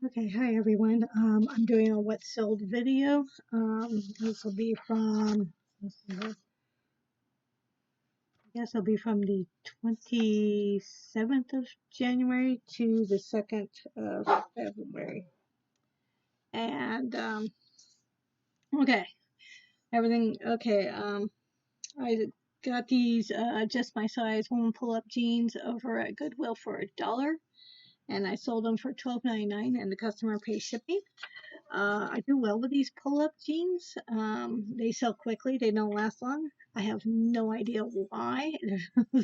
Okay, hi everyone. I'm doing a what sold video. This will be from, let's see here. I guess it'll be from the 27th of January to the 2nd of February. And, okay, everything, okay, I got these, just my size woman pull-up jeans over at Goodwill for $1. And I sold them for $12.99 and the customer pays shipping. I do well with these pull-up jeans. They sell quickly. They don't last long. I have no idea why. They're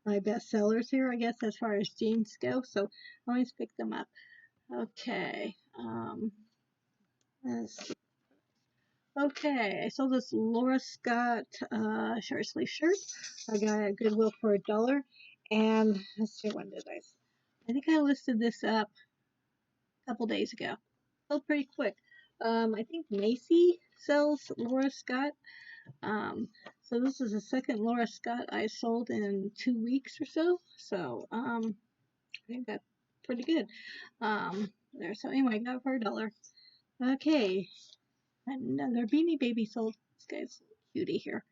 my best sellers here, I guess, as far as jeans go. So I always pick them up. Okay. Let's see. Okay, I sold this Laura Scott short sleeve shirt. I got it at Goodwill for $1. And let's see, when did I think I listed this up a couple days ago. Sold pretty quick. I think Macy sells Laura Scott. Um, so this is the second Laura Scott I sold in 2 weeks or so. So I think that's pretty good. There. So anyway, I got it for $1. Okay, another Beanie Baby sold. This guy's cutie here.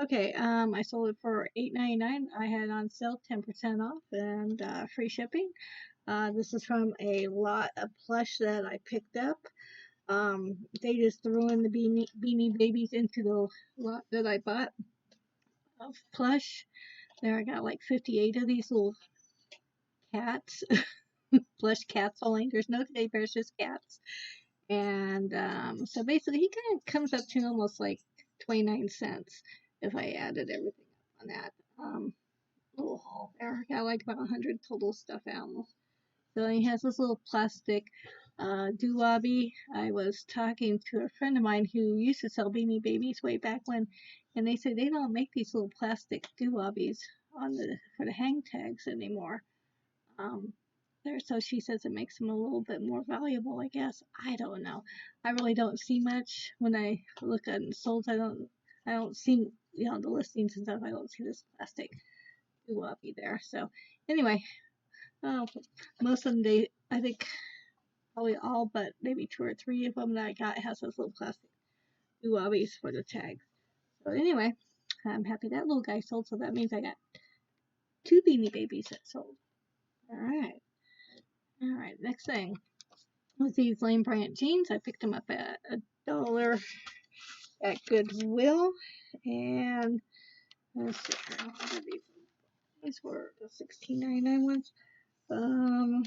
Okay, I sold it for $8.99. I had it on sale 10% off and free shipping. This is from a lot of plush that I picked up. They just threw in the Beanie Babies into the lot that I bought of plush. There, I got like 58 of these little cats, plush cats only. There's no teddy bears, just cats. And so basically, he kind of comes up to almost like 29 cents if I added everything up on that. Little haul there. Got like about 100 total stuffed animals. So he has this little plastic doobie. I was talking to a friend of mine who used to sell Beanie Babies way back when, and they say they don't make these little plastic doobies for the hang tags anymore. There, so she says it makes them a little bit more valuable. I guess I don't know. I really don't see much when I look at sold. I don't see the listings and stuff. I don't see this plastic doobie there. So anyway, uh, most of them I think probably all but maybe 2 or 3 of them that I got has those little plastic doobie for the tags. So anyway, I'm happy that little guy sold. So that means I got 2 Beanie Babies that sold. All right. All right. Next thing was these Lane Bryant jeans. I picked them up at $1 at Goodwill, and let's see here. These were the $16.99 ones. Oh,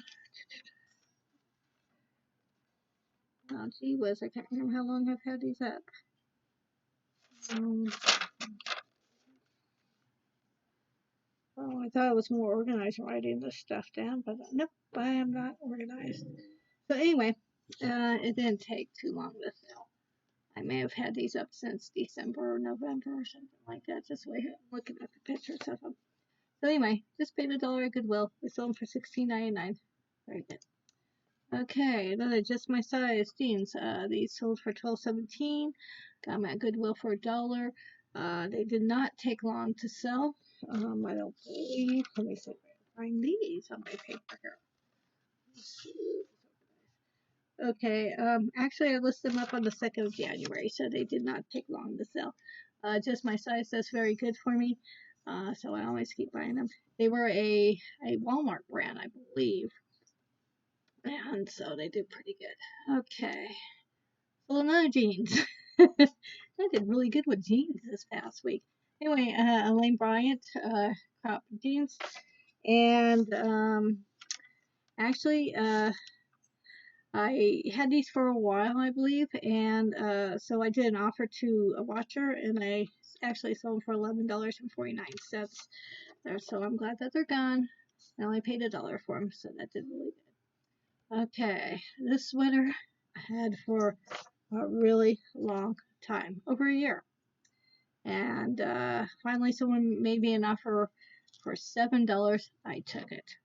gee whiz, I can't remember how long I've had these up. Oh, I thought I was more organized writing this stuff down, but nope, I am not organized. So anyway, it didn't take too long to sell. I may have had these up since December or November or something like that. Just wait, I'm looking at the pictures of them. So anyway, just paid $1 at Goodwill. We sold them for $16.99. Very good. Okay, another just my size jeans. These sold for $12.17. Got them at Goodwill for $1. They did not take long to sell. I don't believe. Let me see if I can find these on my paper here. Okay, actually I listed them up on the 2nd of January, so they did not take long to sell. Just my size, that's very good for me. So I always keep buying them. They were a Walmart brand, I believe. And so they did pretty good. Okay. So another jeans. I did really good with jeans this past week. Anyway, Elaine Bryant, crop jeans. And actually, I had these for a while, I believe, and so I did an offer to a watcher, and I actually sold them for $11.49. So I'm glad that they're gone. I only paid $1 for them, so that did really good. Okay, this sweater I had for a really long time, over a year, and finally someone made me an offer for $7. I took it.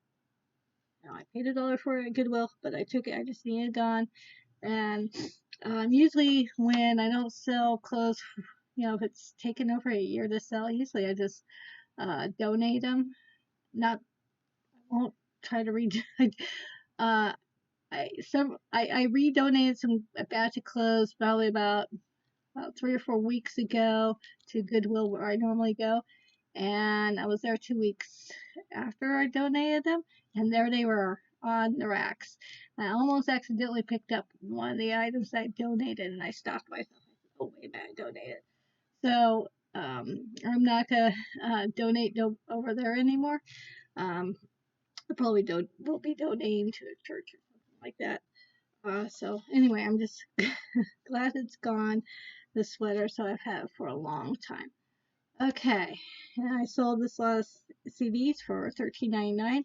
Now I paid $1 for it at Goodwill, but I took it. I just needed it gone. And usually when I don't sell clothes, if it's taken over a year to sell, usually I just donate them. Not, I won't try to read. I redonated a batch of clothes probably about 3 or 4 weeks ago to Goodwill where I normally go, and I was there 2 weeks after I donated them, and there they were on the racks. I almost accidentally picked up one of the items I donated, and I stopped myself. I said, "Oh wait a minute, I donated." So I'm not gonna donate over there anymore. I probably will be donating to a church or something like that. So anyway, I'm just glad it's gone, the sweater, so I've had it for a long time. Okay, and I sold this last CDs for $13.99.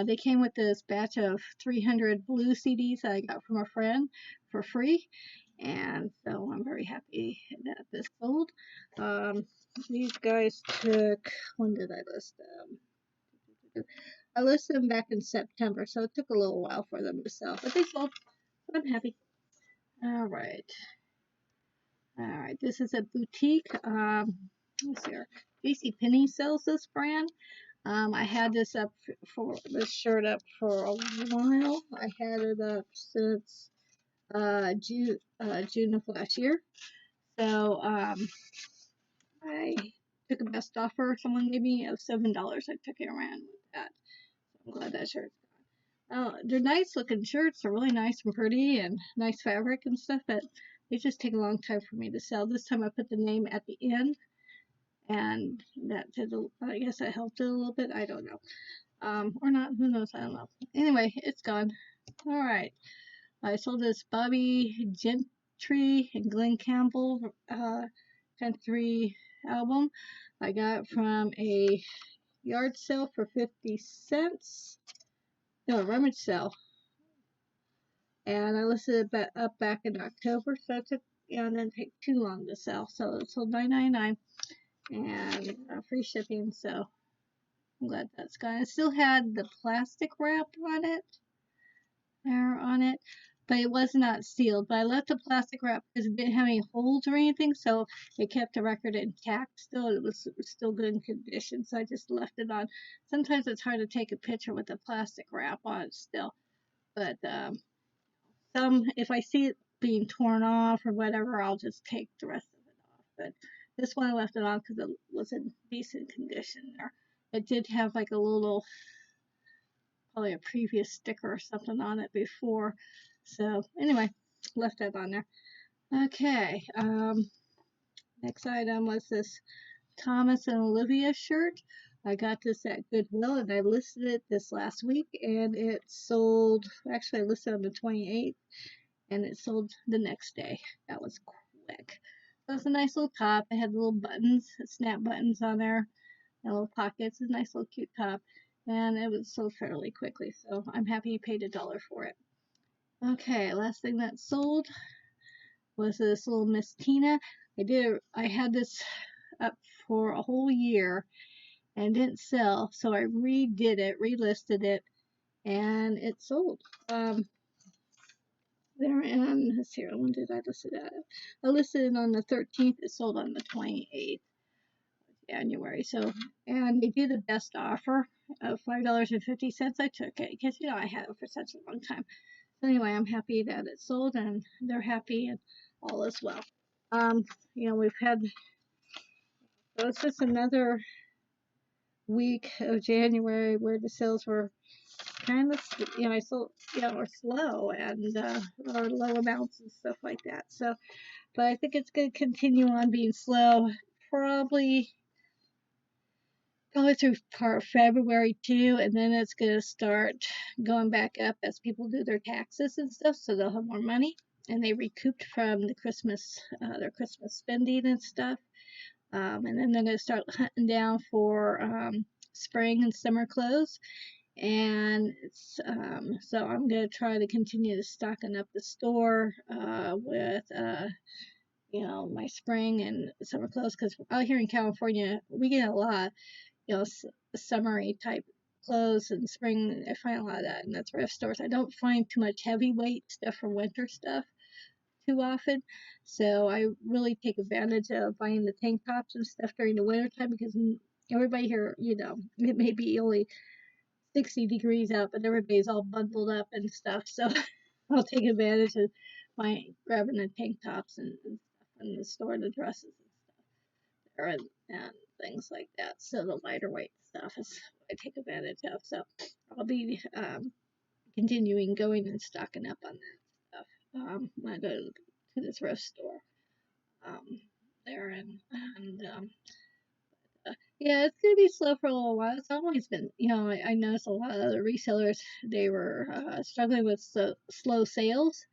They came with this batch of 300 blue CDs that I got from a friend for free, and so I'm very happy that this sold. Um, these guys took, when did I list them? I listed them back in September, so it took a little while for them to sell, but they sold, so I'm happy. All right. All right, this is a boutique. Let's see here. JCPenney sells this brand. I had this up for this shirt up for a while. I had it up since June of last year. So I took a best offer someone gave me of $7. I took it around with that. So I'm glad that shirt's gone. They're nice looking shirts. They're really nice and pretty and nice fabric and stuff, but they just take a long time for me to sell. This time I put the name at the end, and that did. I guess that helped it a little bit. I don't know. Or not. Who knows? I don't know. Anyway, it's gone. All right. I sold this Bobby Gentry and Glenn Campbell country album. I got from a yard sale for 50 cents. No, a rummage sale. And I listed it up back in October, so it took, it didn't take too long to sell. So it sold $9.99 and free shipping. So I'm glad that's gone. It still had the plastic wrap on it, but it was not sealed. But I left the plastic wrap because it didn't have any holes or anything, so it kept the record intact. Still, it was still good in condition, so I just left it on. Sometimes it's hard to take a picture with the plastic wrap on it still, but if I see it being torn off or whatever, I'll just take the rest of it off. But this one I left it on because it was in decent condition there. It did have like a little, probably a previous sticker or something on it before. So anyway, left that on there. Okay, next item was this Thomas and Olivia shirt. I got this at Goodwill and I listed it this last week and it sold, actually I listed on the 28th and it sold the next day. That was quick. So it's a nice little top. It had little buttons, snap buttons on there, and little pockets. It's a nice little cute top, and it was sold fairly quickly. So I'm happy you paid $1 for it. Okay, last thing that sold was this little Miss Tina. I had this up for a whole year and didn't sell, so I redid it, relisted it, and it sold. There and let's see, when did I list it at? I listed it on the 13th. It sold on the 28th of January. So, and they did the best offer of $5.50. I took it because I had it for such a long time. So anyway, I'm happy that it sold and they're happy and all is well. We've had, so it's just another week of January where the sales were kind of, I sold, were slow and or low amounts and stuff like that. So, but I think it's going to continue on being slow, probably through part of February too, and then it's going to start going back up as people do their taxes and stuff, so they'll have more money, and they recouped from the their Christmas spending and stuff, and then they're going to start hunting down for spring and summer clothes. And so I'm going to try to continue to stocking up the store with my spring and summer clothes, because out here in California we get a lot summery type clothes, and spring I find a lot of that in the thrift stores. I don't find too much heavyweight stuff for winter stuff too often, so I really take advantage of buying the tank tops and stuff during the winter time, because everybody here, it may be only 60 degrees out, but everybody's all bundled up and stuff. So I'll take advantage of my grabbing the tank tops and stuff in the store, the dresses and stuff there and things like that. So the lighter weight stuff is what I take advantage of. So I'll be continuing going and stocking up on that stuff when I go to the thrift store there and yeah, it's gonna be slow for a little while. It's always been, I noticed a lot of other resellers, they were struggling with slow sales,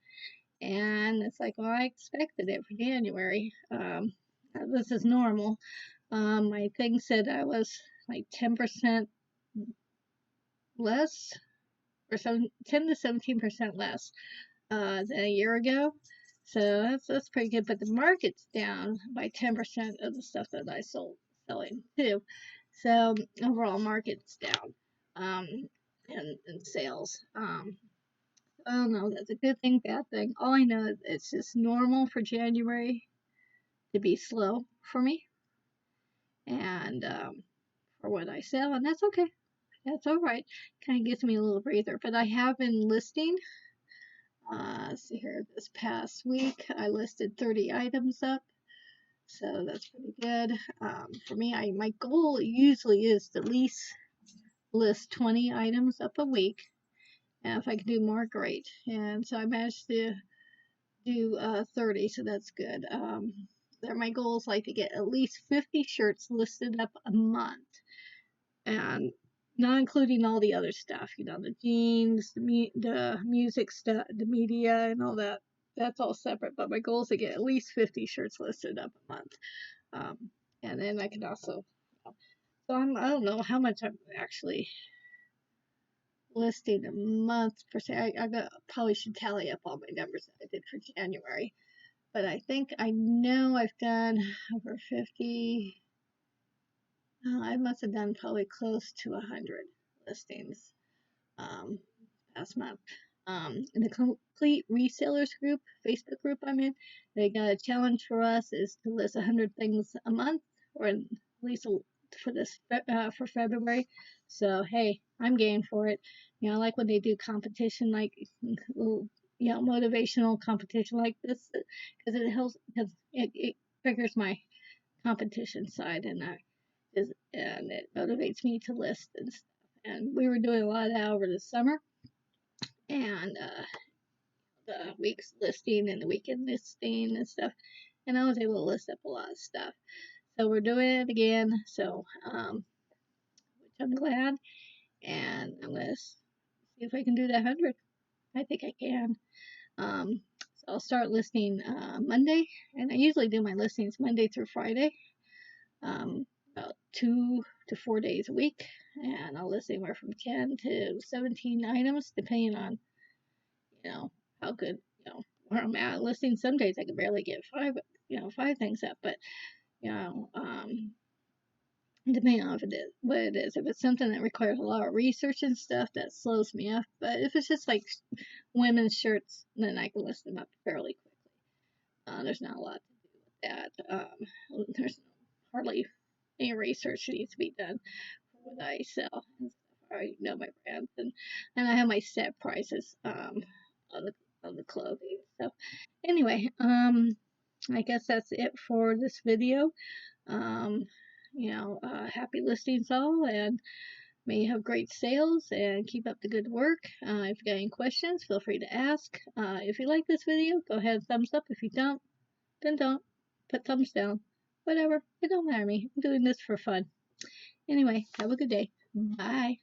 and it's like, well, I expected it for January. This is normal. My thing said I was like 10% less, or 10 to 17% less than a year ago. So that's pretty good. But the market's down by 10% of the stuff that I selling too. So overall market's down in sales. I don't know. That's a good thing, bad thing. All I know is it's just normal for January to be slow for me, and for what I sell, and that's okay. That's all right. Kind of gives me a little breather. But I have been listing. Let's see here. This past week, I listed 30 items up, so that's pretty good. For me, my goal usually is to at least list 20 items up a week, and if I can do more, great. And so I managed to do 30, so that's good. My goal is like to get at least 50 shirts listed up a month, and not including all the other stuff, the jeans, the music stuff, the media, and all that. That's all separate. But my goal is to get at least 50 shirts listed up a month, and then I can also. So I don't know how much I'm actually listing a month per se. I probably should tally up all my numbers that I did for January, but I know I've done over 50. I must have done probably close to 100 listings past month. In the Complete Resellers group, Facebook group I'm in, they got a challenge for us is to list 100 things a month, or at least for this for February. So hey, I'm game for it. I like when they do competition, like little, motivational competition like this, because it helps, because it triggers my competition side, and it motivates me to list and stuff. And we were doing a lot of that over the summer, and the week's listing and the weekend listing and stuff, and I was able to list up a lot of stuff. So we're doing it again. So which I'm glad, and I'm gonna see if I can do that 100. I think I can. So I'll start listing Monday, and I usually do my listings Monday through Friday, about 2 to 4 days a week, and I'll list anywhere from 10 to 17 items, depending on how good, where I'm at listing. Some days I can barely get 5 things up, but depending on what it is. If it's something that requires a lot of research and stuff, that slows me up. But if it's just like women's shirts, then I can list them up fairly quickly. There's not a lot to do with that. There's hardly any research that needs to be done for what I sell and stuff. I already know my brands, and I have my set prices on the clothing. So anyway, I guess that's it for this video. Happy listings all, and may you have great sales and keep up the good work. If you got any questions, feel free to ask. If you like this video, go ahead and thumbs up. If you don't, then don't. Put thumbs down. Whatever. It don't matter to me. I'm doing this for fun. Anyway, have a good day. Bye.